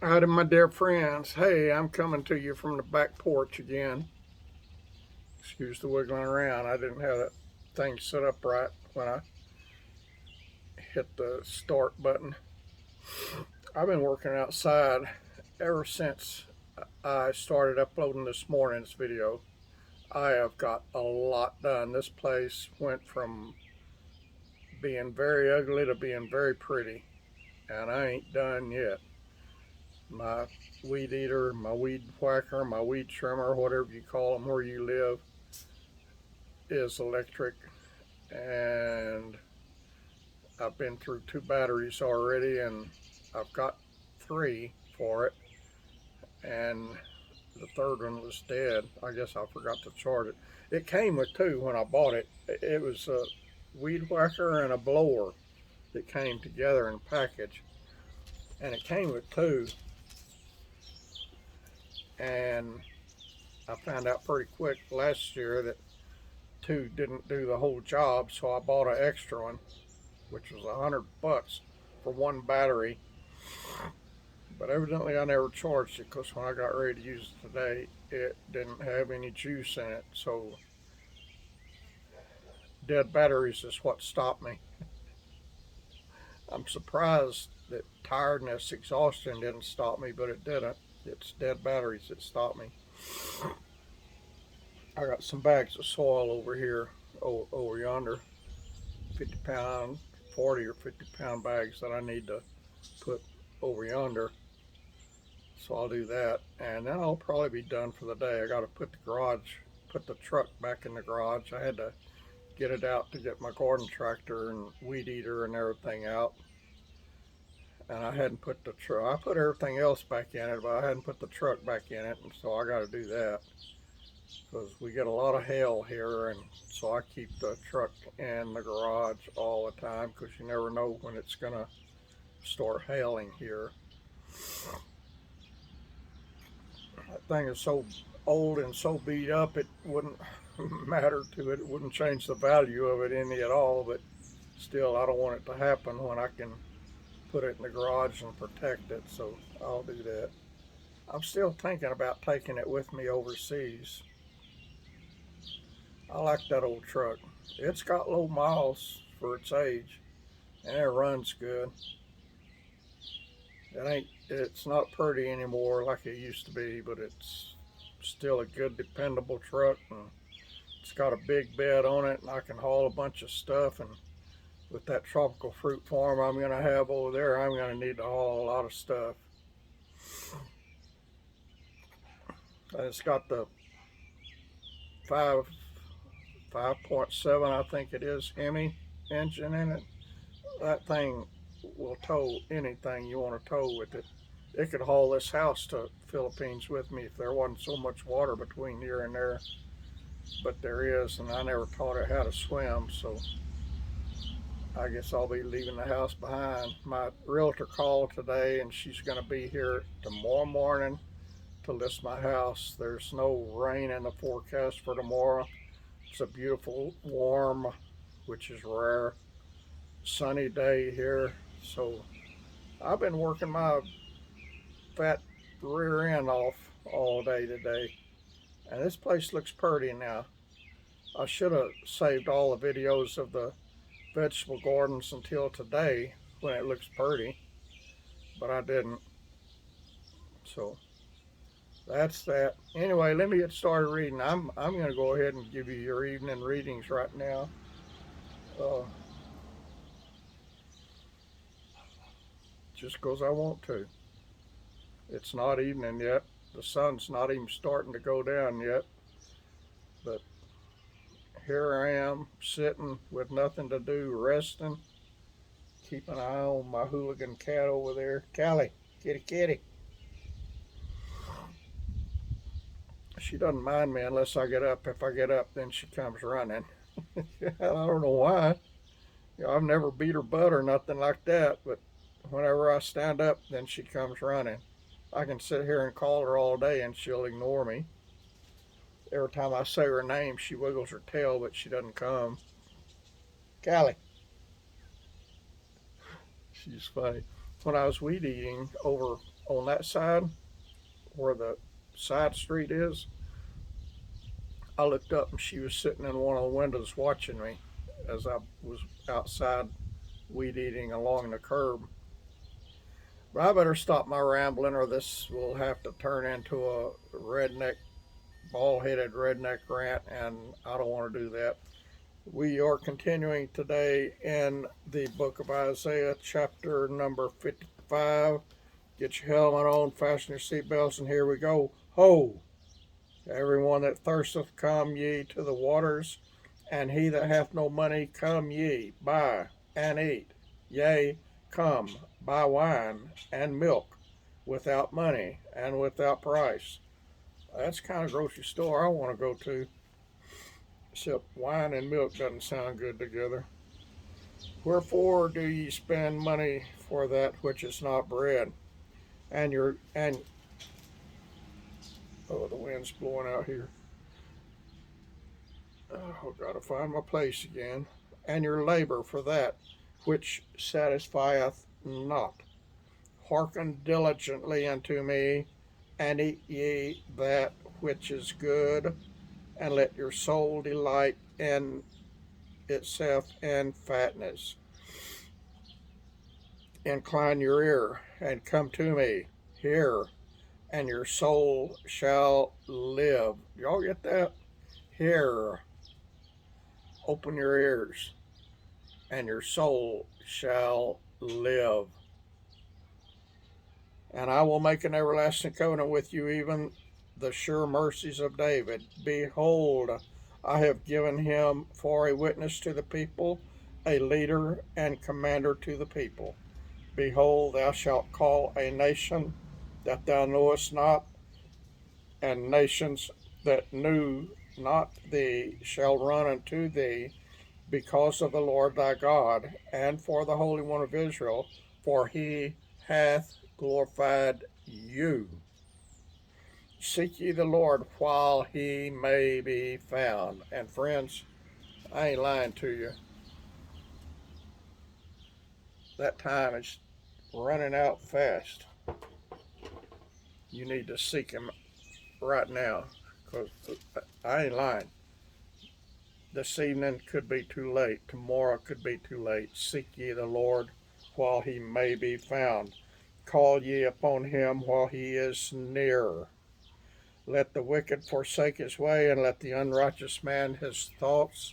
Howdy, my dear friends. Hey, I'm coming to you from the back porch again. Excuse the wiggling around. I didn't have that thing set up right when I hit the start button. I've been working outside ever since I started uploading this morning's video. I have got a lot done. This place went from being very ugly to being very pretty, and I ain't done yet. My weed eater, my weed whacker, my weed trimmer, whatever you call them where you live, is electric, and I've been through two batteries already, and I've got three for it, and the third one was dead. I guess I forgot to charge it. It came with two when I bought it. It was a weed whacker and a blower that came together in a package, and it came with two, and I found out pretty quick last year that two didn't do the whole job, so I bought an extra one, which was $100 for one battery. But evidently, I never charged it because when I got ready to use it today, it didn't have any juice in it. So, dead batteries is what stopped me. I'm surprised that tiredness, exhaustion didn't stop me, but it didn't. It's dead batteries that stopped me. I got some bags of soil over here, over yonder, 50 pound, 40 or 50 pound bags that I need to put over yonder. So I'll do that, and then I'll probably be done for the day. I got to put the truck back in the garage. I had to get it out to get my garden tractor and weed eater and everything out, and I hadn't put the truck. I put everything else back in it, but I hadn't put the truck back in it, and so I got to do that because we get a lot of hail here, and so I keep the truck in the garage all the time because you never know when it's gonna start hailing here. That thing is so old and so beat up, it wouldn't matter to it. It wouldn't change the value of it any at all. But still, I don't want it to happen when I can put it in the garage and protect it. So I'll do that. I'm still thinking about taking it with me overseas. I like that old truck. It's got low miles for its age, and it runs good. It's not pretty anymore like it used to be, but it's still a good, dependable truck. And it's got a big bed on it, and I can haul a bunch of stuff. And with that tropical fruit farm I'm going to have over there, I'm going to need to haul a lot of stuff. And it's got the 5 5.7, I think it is, Hemi engine in it. That thing will tow anything you want to tow with it. It could haul this house to Philippines with me if there wasn't so much water between here and there. But there is, and I never taught it how to swim, so I guess I'll be leaving the house behind. My realtor called today, and she's going to be here tomorrow morning to list my house. There's no rain in the forecast for tomorrow. It's a beautiful, warm, which is rare, sunny day here. So I've been working my fat rear end off all day today. And this place looks pretty now. I should have saved all the videos of the vegetable gardens until today when it looks pretty, but I didn't. So that's that. Anyway, let me get started reading. I'm going to go ahead and give you your evening readings right now. Uh, just because I want to. It's not evening yet. The sun's not even starting to go down yet. But here I am sitting with nothing to do, resting. Keep an eye on my hooligan cat over there. Callie, kitty, kitty. She doesn't mind me unless I get up. If I get up, then she comes running. I don't know why. I've never beat her butt or nothing like that, but whenever I stand up, then she comes running. I can sit here and call her all day and she'll ignore me. Every time I say her name, she wiggles her tail, but she doesn't come. Callie. She's funny. When I was weed eating over on that side where the side street is. I looked up and she was sitting in one of the windows watching me as I was outside weed eating along the curb. But I better stop my rambling or this will have to turn into a redneck, bald headed redneck rant, and I don't want to do that. We are continuing today in the book of Isaiah, chapter number 55. Get your helmet on, fasten your seatbelts, and here we go. Ho! Everyone that thirsteth, come ye to the waters, and he that hath no money, come ye, buy and eat. Yea, come, buy wine and milk without money and without price. That's the kind of grocery store I want to go to. Except wine and milk doesn't sound good together. Wherefore do ye spend money for that which is not bread? And oh, the wind's blowing out here. Oh, gotta find my place again. And your labor for that which satisfieth not. Hearken diligently unto me, and eat ye that which is good, and let your soul delight in itself in fatness. Incline your ear, and come to me. Hear, and your soul shall live. Y'all get that? Hear. Open your ears, and your soul shall live. And I will make an everlasting covenant with you, even the sure mercies of David. Behold, I have given him for a witness to the people, a leader and commander to the people. Behold, thou shalt call a nation that thou knowest not, and nations that knew not thee shall run unto thee, because of the Lord thy God, and for the Holy One of Israel, for he hath glorified you. Seek ye the Lord while he may be found. And friends, I ain't lying to you. That time is running out fast. You need to seek him right now, because I ain't lying. This evening could be too late. Tomorrow could be too late. Seek ye the Lord while he may be found. Call ye upon him while he is near. Let the wicked forsake his way, and let the unrighteous man his thoughts,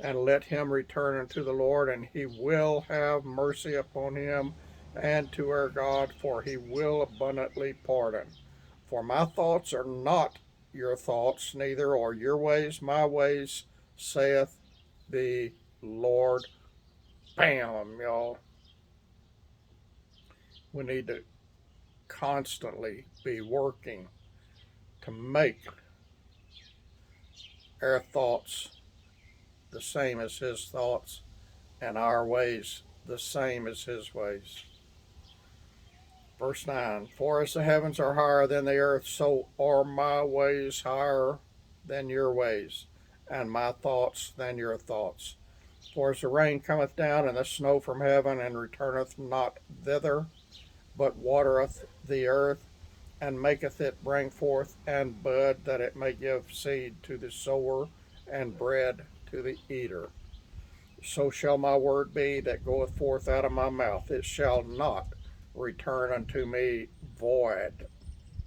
and let him return unto the Lord, and he will have mercy upon him, and to our God, for he will abundantly pardon. For my thoughts are not your thoughts, neither are your ways my ways, saith the Lord. Bam, y'all. We need to constantly be working to make our thoughts the same as his thoughts, and our ways the same as his ways. Verse 9, for as the heavens are higher than the earth, so are my ways higher than your ways, and my thoughts than your thoughts. For as the rain cometh down, and the snow from heaven, and returneth not thither, but watereth the earth, and maketh it bring forth and bud, that it may give seed to the sower, and bread to the eater. So shall my word be that goeth forth out of my mouth. It shall not return unto me void.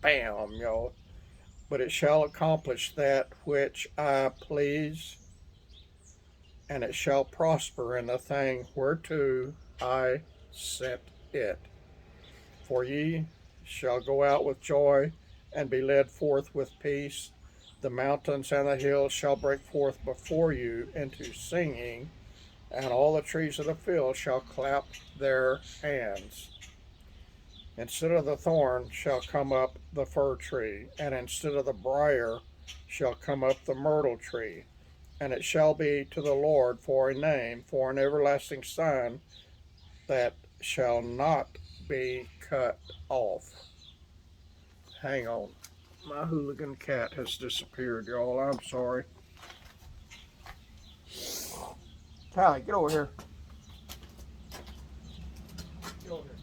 Bam, y'all. But it shall accomplish that which I please, and it shall prosper in the thing whereto I sent it. For ye shall go out with joy, and be led forth with peace. The mountains and the hills shall break forth before you into singing, and all the trees of the field shall clap their hands. Instead of the thorn shall come up the fir tree, and instead of the brier shall come up the myrtle tree. And it shall be to the Lord for a name, for an everlasting sign that shall not be cut off. Hang on. My hooligan cat has disappeared, y'all. I'm sorry. Callie, get over here. Get over here.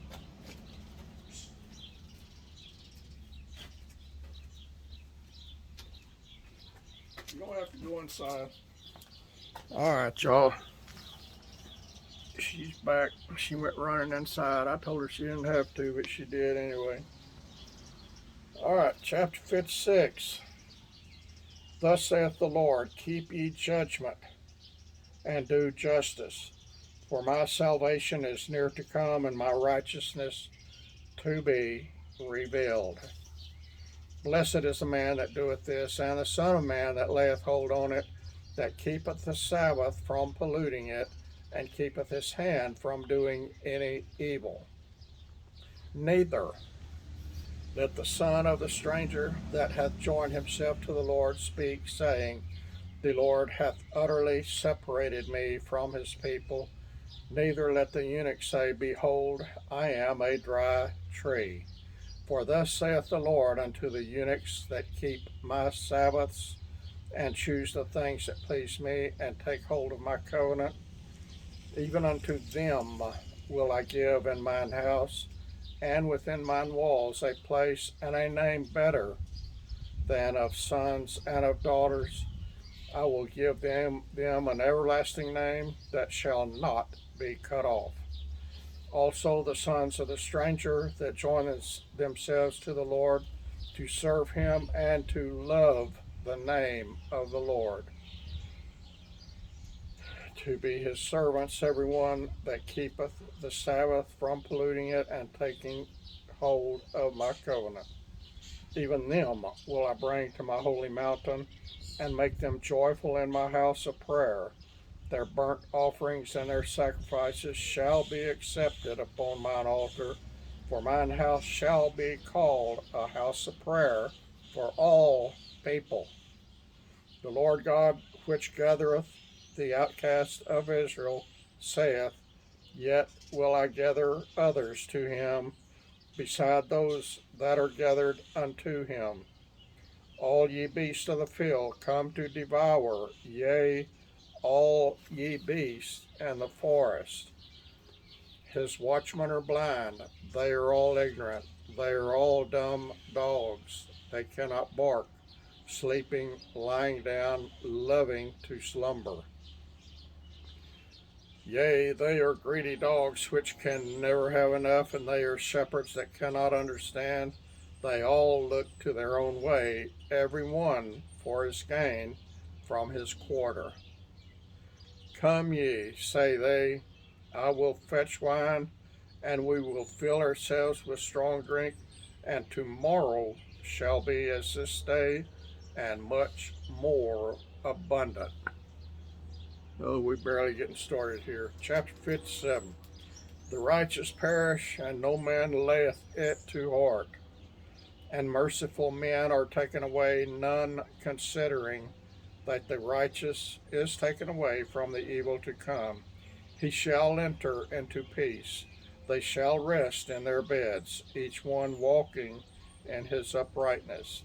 don't have to go inside. All right, y'all. She's back. She went running inside. I told her she didn't have to, but she did anyway. All right, chapter 56. Thus saith the Lord, keep ye judgment, and do justice, for my salvation is near to come, and my righteousness to be revealed. Blessed is the man that doeth this, and the son of man that layeth hold on it, that keepeth the Sabbath from polluting it, and keepeth his hand from doing any evil. Neither let the son of the stranger that hath joined himself to the Lord speak, saying, the Lord hath utterly separated me from his people. Neither let the eunuch say, behold, I am a dry tree. For thus saith the Lord unto the eunuchs that keep my Sabbaths, and choose the things that please me, and take hold of my covenant, even unto them will I give in mine house, and within mine walls a place and a name better than of sons and of daughters. I will give them an everlasting name that shall not be cut off. Also the sons of the stranger that join themselves to the Lord, to serve him and to love the name of the Lord, to be his servants, everyone that keepeth the Sabbath from polluting it and taking hold of my covenant. Even them will I bring to my holy mountain, and make them joyful in my house of prayer. Their burnt offerings and their sacrifices shall be accepted upon mine altar, for mine house shall be called a house of prayer for all people. The Lord God, which gathereth the outcast of Israel, saith, yet will I gather others to him, beside those that are gathered unto him. All ye beasts of the field come to devour, yea, all ye beasts and the forest. His watchmen are blind, they are all ignorant, they are all dumb dogs, they cannot bark, sleeping, lying down, loving to slumber. Yea, they are greedy dogs which can never have enough, and they are shepherds that cannot understand. They all look to their own way, every one for his gain from his quarter. Come ye, say they, I will fetch wine, and we will fill ourselves with strong drink, and tomorrow shall be as this day, and much more abundant. Oh, we're barely getting started here. Chapter 57. The righteous perish, and no man layeth it to heart. And merciful men are taken away, none considering that the righteous is taken away from the evil to come. He shall enter into peace. They shall rest in their beds, each one walking in his uprightness.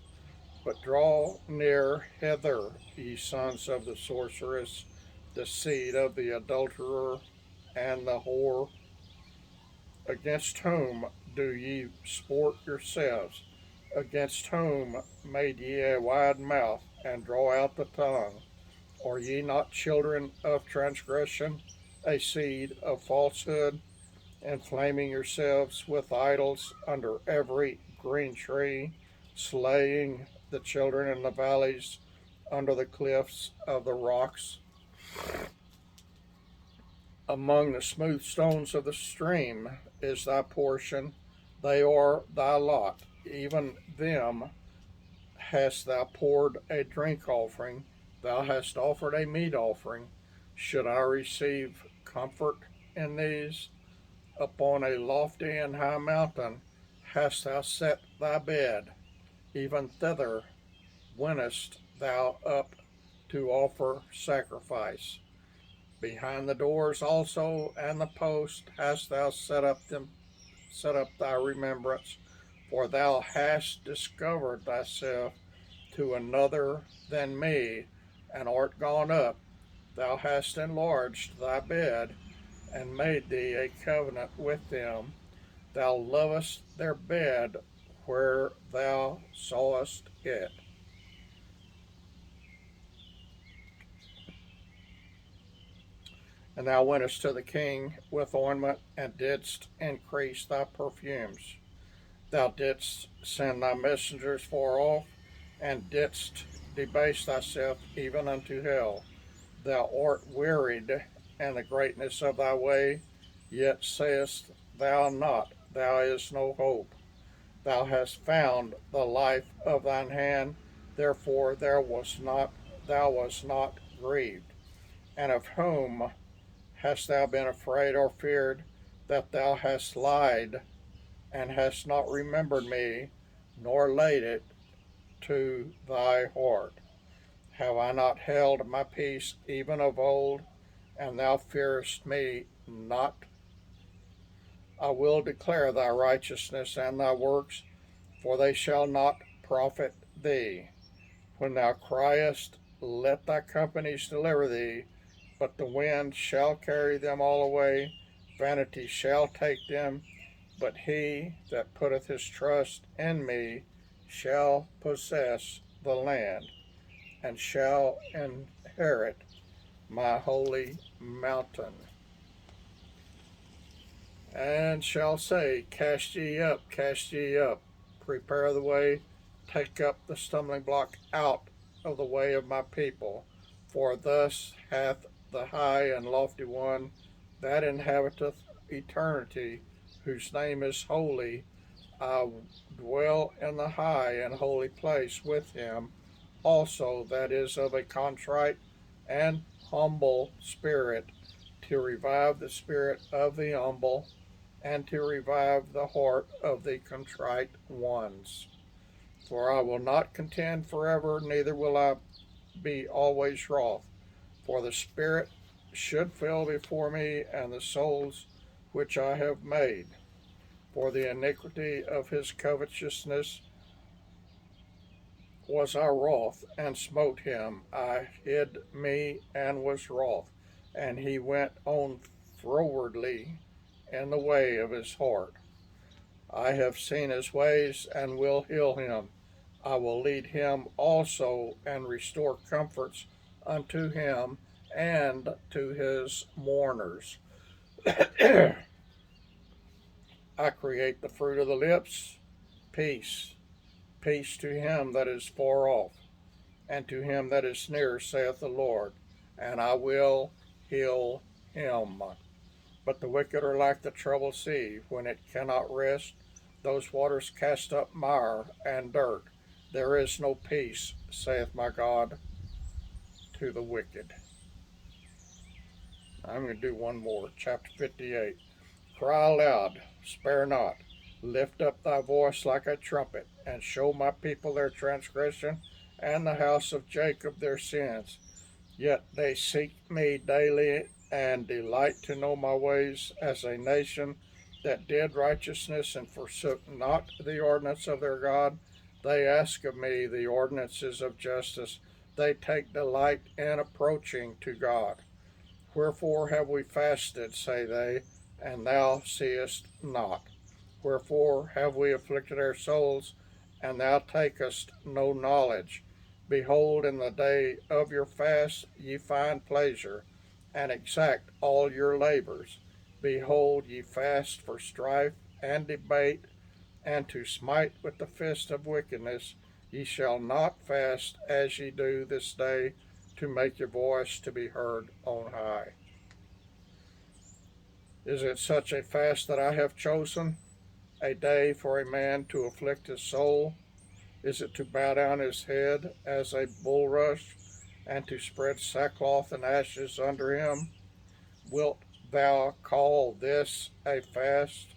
But draw near hither, ye sons of the sorceress, the seed of the adulterer and the whore. Against whom do ye sport yourselves? Against whom made ye a wide mouth, and draw out the tongue? Are ye not children of transgression, a seed of falsehood, inflaming yourselves with idols under every green tree, slaying the children in the valleys, under the cliffs of the rocks, among the smooth stones of the stream is thy portion, they are thy lot, even them hast thou poured a drink offering, thou hast offered a meat offering. Should I receive comfort in these? Upon a lofty and high mountain hast thou set thy bed, even thither wentest thou up to offer sacrifice. Behind the doors also and the post hast thou set up thy remembrance, for thou hast discovered thyself to another than me, and art gone up. Thou hast enlarged thy bed, and made thee a covenant with them. Thou lovest their bed where thou sawest it. And thou wentest to the king with ointment, and didst increase thy perfumes. Thou didst send thy messengers far off, and didst debase thyself even unto hell. Thou art wearied in the greatness of thy way, yet sayest thou not, thou is no hope. Thou hast found the life of thine hand, therefore thou wast not grieved. And of whom hast thou been afraid or feared, that thou hast lied, and hast not remembered me, nor laid it to thy heart? Have I not held my peace even of old, and thou fearest me not? I will declare thy righteousness and thy works, for they shall not profit thee. When thou criest, let thy companies deliver thee, but the wind shall carry them all away, vanity shall take them, but he that putteth his trust in me shall possess the land, and shall inherit my holy mountain, and shall say, cast ye up, prepare the way, take up the stumbling block out of the way of my people. For thus hath the high and lofty one that inhabiteth eternity, whose name is holy, I dwell in the high and holy place with him also that is of a contrite and humble spirit, to revive the spirit of the humble, and to revive the heart of the contrite ones. For I will not contend forever, neither will I be always wroth. For the Spirit should fill before me, and the souls which I have made. For the iniquity of his covetousness was I wroth, and smote him. I hid me, and was wroth. And he went on frowardly in the way of his heart. I have seen his ways, and will heal him. I will lead him also, and restore comforts unto him and to his mourners. I create the fruit of the lips, peace. Peace to him that is far off, and to him that is near, saith the Lord, and I will heal him. But the wicked are like the troubled sea, when it cannot rest. Those waters cast up mire and dirt. There is no peace, saith my God, to the wicked. I'm going to do one more. Chapter 58. Cry aloud, spare not. Lift up thy voice like a trumpet, and show my people their transgression, and the house of Jacob their sins. Yet they seek me daily, and delight to know my ways, as a nation that did righteousness and forsook not the ordinance of their God. They ask of me the ordinances of justice. They take delight in approaching to God. Wherefore have we fasted, say they, and thou seest not? Wherefore have we afflicted our souls, and thou takest no knowledge? Behold, in the day of your fast ye find pleasure, and exact all your labors. Behold, ye fast for strife and debate, and to smite with the fist of wickedness. Ye shall not fast as ye do this day, to make your voice to be heard on high. Is it such a fast that I have chosen, a day for a man to afflict his soul? Is it to bow down his head as a bulrush, and to spread sackcloth and ashes under him? Wilt thou call this a fast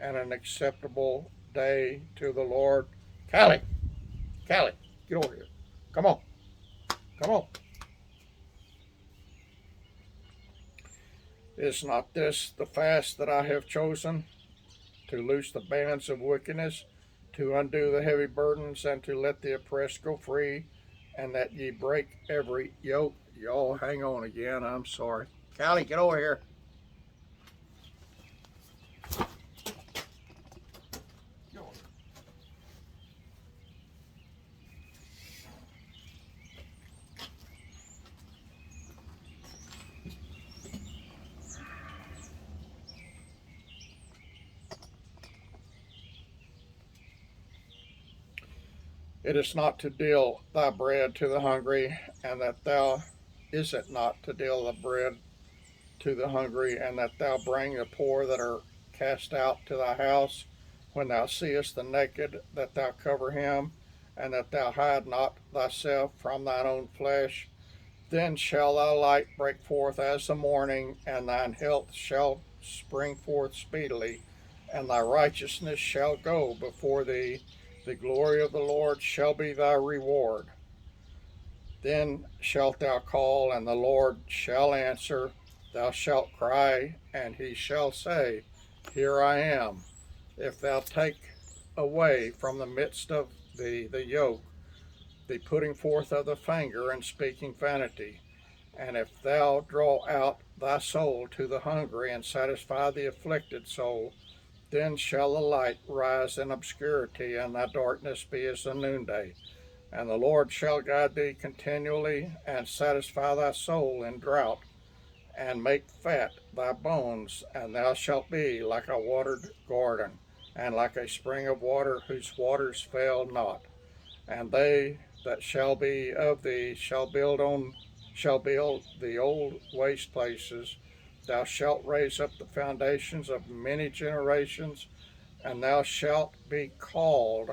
and an acceptable day to the Lord? Callie, get over here. Come on, come on. Is not this the fast that I have chosen? To loose the bands of wickedness, to undo the heavy burdens, and to let the oppressed go free, and that ye break every yoke. Y'all hang on again, I'm sorry. Callie, get over here. It is not to deal thy bread to the hungry, and that thou is it not to deal the bread to the hungry, and that thou bring the poor that are cast out to thy house, when thou seest the naked, that thou cover him, and that thou hide not thyself from thine own flesh. Then shall thy light break forth as the morning, and thine health shall spring forth speedily, and thy righteousness shall go before thee. The glory of the Lord shall be thy reward. Then shalt thou call, and the Lord shall answer. Thou shalt cry, and he shall say, Here I am. If thou take away from the midst of thee the yoke, the putting forth of the finger, and speaking vanity, and if thou draw out thy soul to the hungry, and satisfy the afflicted soul, then shall the light rise in obscurity, and thy darkness be as the noonday. And the Lord shall guide thee continually, and satisfy thy soul in drought, and make fat thy bones, and thou shalt be like a watered garden, and like a spring of water whose waters fail not. And they that shall be of thee shall build the old waste places. Thou shalt raise up the foundations of many generations, and thou shalt be called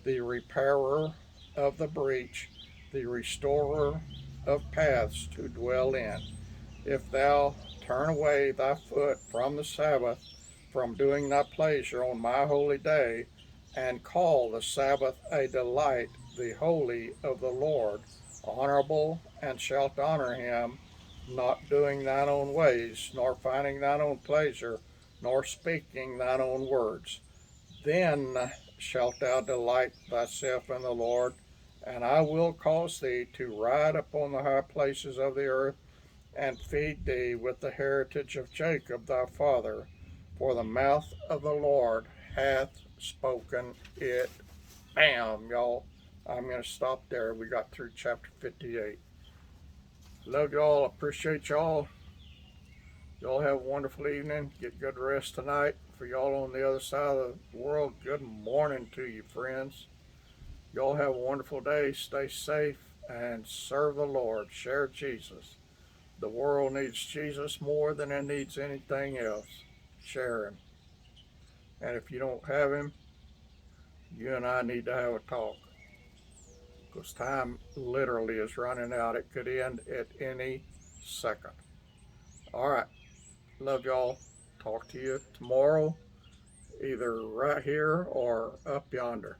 the repairer of the breach, the restorer of paths to dwell in. If thou turn away thy foot from the Sabbath, from doing thy pleasure on my holy day, and call the Sabbath a delight, the holy of the Lord, honorable, and shalt honor him, not doing thine own ways, nor finding thine own pleasure, nor speaking thine own words, then shalt thou delight thyself in the Lord, and I will cause thee to ride upon the high places of the earth, and feed thee with the heritage of Jacob thy father. For the mouth of the Lord hath spoken it. Bam, y'all. I'm going to stop there. We got through chapter 58. Love y'all. Appreciate y'all. Y'all have a wonderful evening. Get good rest tonight. For y'all on the other side of the world, good morning to you, friends. Y'all have a wonderful day. Stay safe and serve the Lord. Share Jesus. The world needs Jesus more than it needs anything else. Share him. And if you don't have him, you and I need to have a talk. Because time literally is running out. It could end at any second. All right. Love y'all. Talk to you tomorrow, either right here or up yonder.